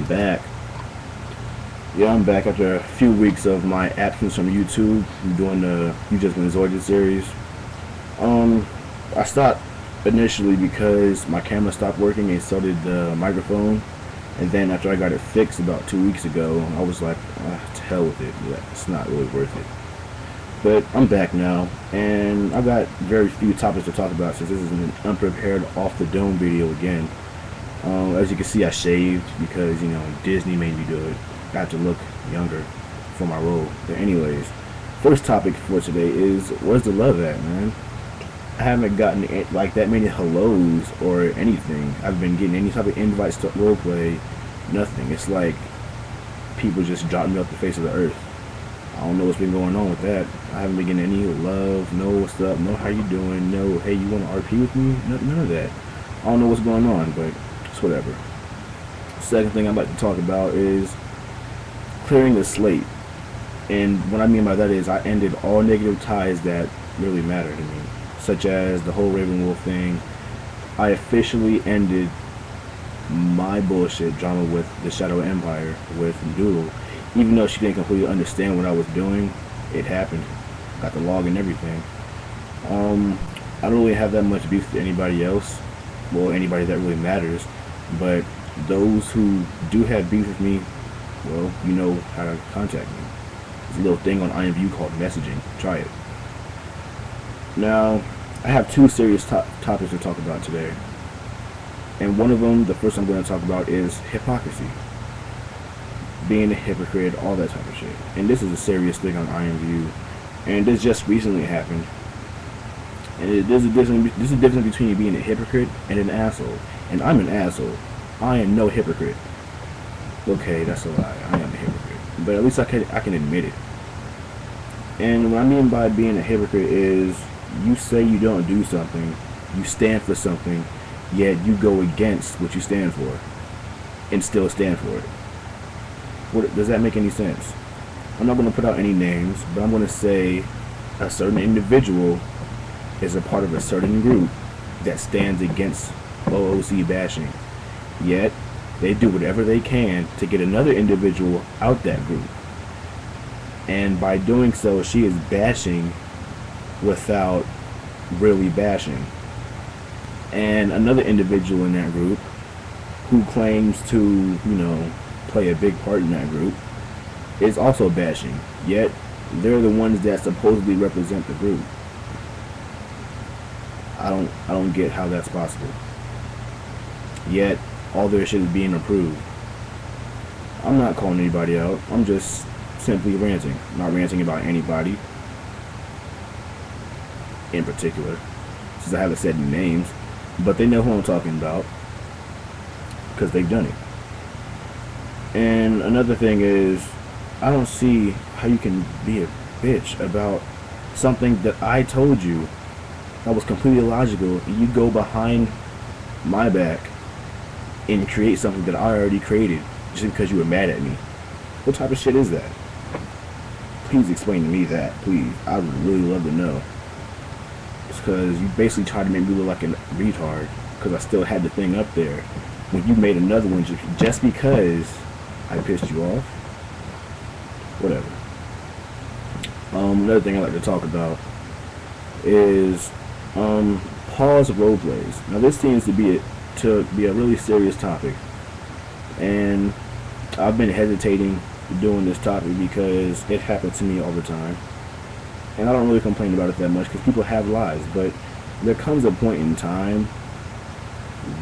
I'm back. Yeah, I'm back after a few weeks of my absence from YouTube. I'm doing the You Just Been Zoidded series. Um, I stopped initially because my camera stopped working and so did the microphone. And then after I got it fixed about 2 weeks ago, I was like, to hell with it. Yeah, it's not really worth it. But I'm back now, and I've got very few topics to talk about since this is an unprepared off the dome video again. As you can see, I shaved because, Disney made me do it. I have to look younger for my role. But anyways, first topic for today is, where's the love at, man? I haven't gotten like that many hellos or anything. I've been getting any type of invites to roleplay, nothing. It's like people just dropped me off the face of the earth. I don't know what's been going on with that. I haven't been getting any love, no what's up, no how you doing, no hey you want to RP with me, none of that. I don't know what's going on, but it's whatever. Second thing I'd like to talk about is clearing the slate. And what I mean by that is I ended all negative ties that really matter to me, such as the whole Ravenwolf thing. I officially ended my bullshit drama with the Shadow Empire with Doodle. Even though she didn't completely understand what I was doing, it happened. Got the log and everything. I don't really have that much beef with anybody else. Well, anybody that really matters. But those who do have beef with me, well, you know how to contact me. There's a little thing on IMView called messaging. Try it. Now, I have two serious topics to talk about today. And one of them, the first I'm going to talk about, is hypocrisy. Being a hypocrite, all that type of shit. And this is a serious thing on IMView. And this just recently happened. And there's a difference between you being a hypocrite and an asshole. And I'm an asshole. I am no hypocrite. Okay, that's a lie. I am a hypocrite. But at least I can admit it. And what I mean by being a hypocrite is you say you don't do something, you stand for something, yet you go against what you stand for and still stand for it. Does that make any sense? I'm not going to put out any names, but I'm going to say a certain individual is a part of a certain group that stands against OOC bashing. Yet, they do whatever they can to get another individual out that group. And by doing so, she is bashing without really bashing. And another individual in that group who claims to, play a big part in that group is also bashing, yet they're the ones that supposedly represent the group. I don't get how that's possible. Yet all their shit is being approved. I'm not calling anybody out. I'm just simply ranting. I'm not ranting about anybody in particular, since I haven't said names, but they know who I'm talking about because they've done it. And another thing is, I don't see how you can be a bitch about something that I told you that was completely illogical, and you go behind my back and create something that I already created just because you were mad at me. What type of shit is that? Please explain to me that, please. I would really love to know. It's because you basically tried to make me look like a retard because I still had the thing up there when you made another one just because I pissed you off. Whatever. Another thing I like to talk about is pause roleplays. Now this seems to be a really serious topic, and I've been hesitating doing this topic because it happens to me all the time, and I don't really complain about it that much because people have lives. But there comes a point in time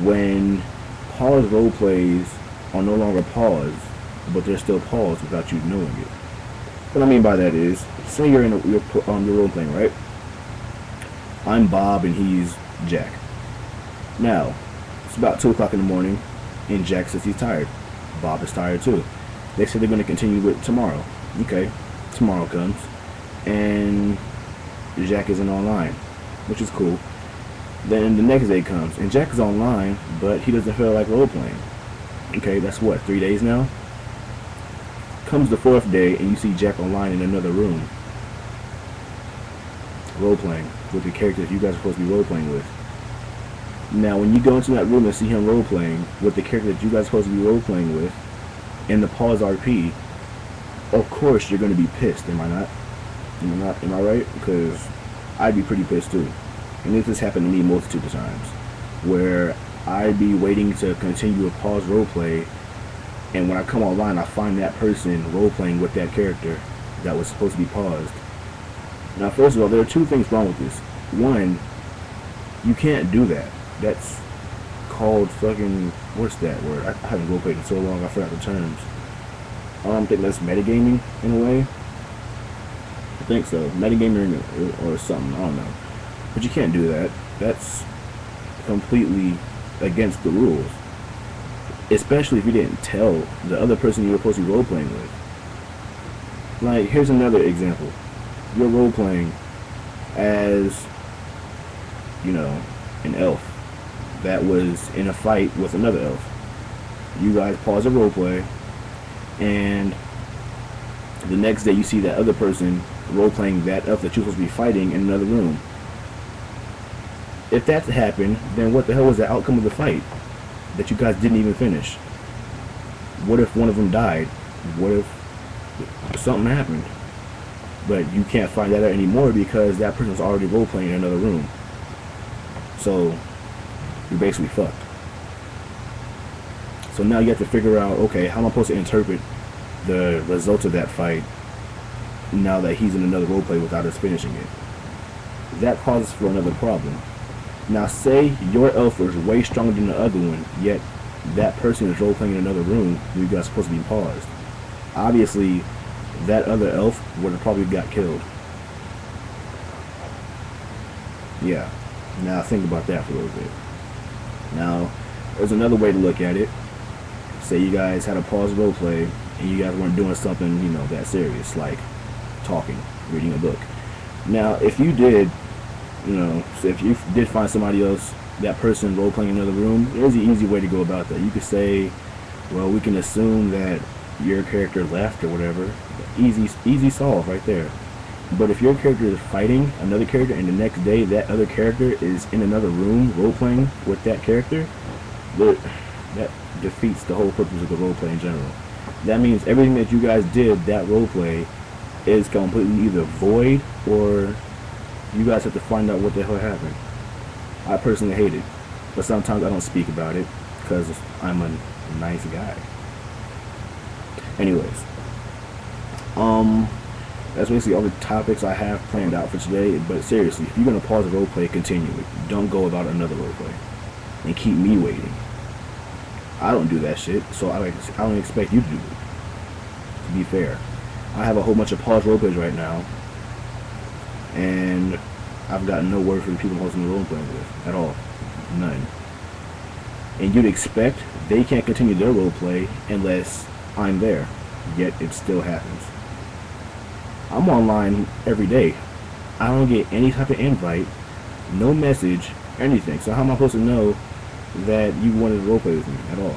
when pause roleplays are no longer paused, but they're still paused without you knowing it. What I mean by that is, say you're role playing, right? I'm Bob and he's Jack. Now, it's about 2 o'clock in the morning, and Jack says he's tired. Bob is tired too. They say they're going to continue with tomorrow. Okay, tomorrow comes, and Jack isn't online, which is cool. Then the next day comes, and Jack is online, but he doesn't feel like role playing. Okay, that's what, 3 days now? Comes the 4th day, and you see Jack online in another room, role playing with the characters you guys are supposed to be role playing with. Now, when you go into that room and see him role playing with the character that you guys are supposed to be role playing with, in the pause RP, of course you're going to be pissed. Am I not? Am I right? Because I'd be pretty pissed too. And this has happened to me multitude of times, where I'd be waiting to continue a pause roleplay, and when I come online, I find that person roleplaying with that character that was supposed to be paused. Now, first of all, there are two things wrong with this. One, you can't do that. That's called fucking, what's that word? I haven't roleplayed in so long, I forgot the terms. I think that's metagaming in a way. I think so. Metagaming or something, I don't know. But you can't do that. That's completely against the rules. Especially if you didn't tell the other person you were supposed to be role-playing with. Like, here's another example. You're role-playing as, you know, an elf that was in a fight with another elf. You guys pause a roleplay, and the next day you see that other person role-playing that elf that you're supposed to be fighting in another room. If that happened, then what the hell was the outcome of the fight that you guys didn't even finish? What if one of them died? What if something happened? But you can't find that out anymore because that person's already role-playing in another room. So you're basically fucked. So now you have to figure out, okay, how am I supposed to interpret the results of that fight now that he's in another roleplay without us finishing it? That causes for another problem. Now, say your elf was way stronger than the other one, yet that person is role-playing in another room where you guys are supposed to be paused. Obviously, that other elf would have probably got killed. Yeah. Now, think about that for a little bit. Now, there's another way to look at it. Say you guys had a pause roleplay, and you guys weren't doing something, you know, that serious, like talking, reading a book. Now, if you did, you know, so if you did find somebody else, that person role-playing in another room, there's an easy way to go about that. You could say, well, we can assume that your character left or whatever. Easy solve right there. But if your character is fighting another character and the next day that other character is in another room role-playing with that character, that defeats the whole purpose of the roleplay in general. That means everything that you guys did that roleplay is completely either void, or you guys have to find out what the hell happened. I personally hate it, but sometimes I don't speak about it because I'm a nice guy. Anyways, that's basically all the topics I have planned out for today. But seriously, if you're gonna pause a roleplay, continue it. Don't go about another roleplay and keep me waiting. I don't do that shit, so I don't expect you to do it. To be fair, I have a whole bunch of pause roleplays right now, and I've got no word from the people I'm hosting the roleplay with at all. None. And you'd expect they can't continue their roleplay unless I'm there, yet it still happens. I'm online every day. I don't get any type of invite, no message, anything. So how am I supposed to know that you wanted to roleplay with me at all?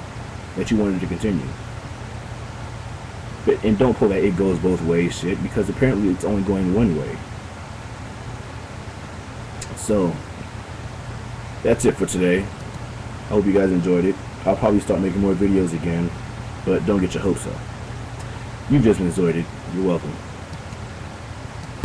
That you wanted to continue? But, and don't pull that it goes both ways shit, because apparently it's only going one way. So that's it for today. I hope you guys enjoyed it. I'll probably start making more videos again, but don't get your hopes up. You've just been Zoidded. You're welcome.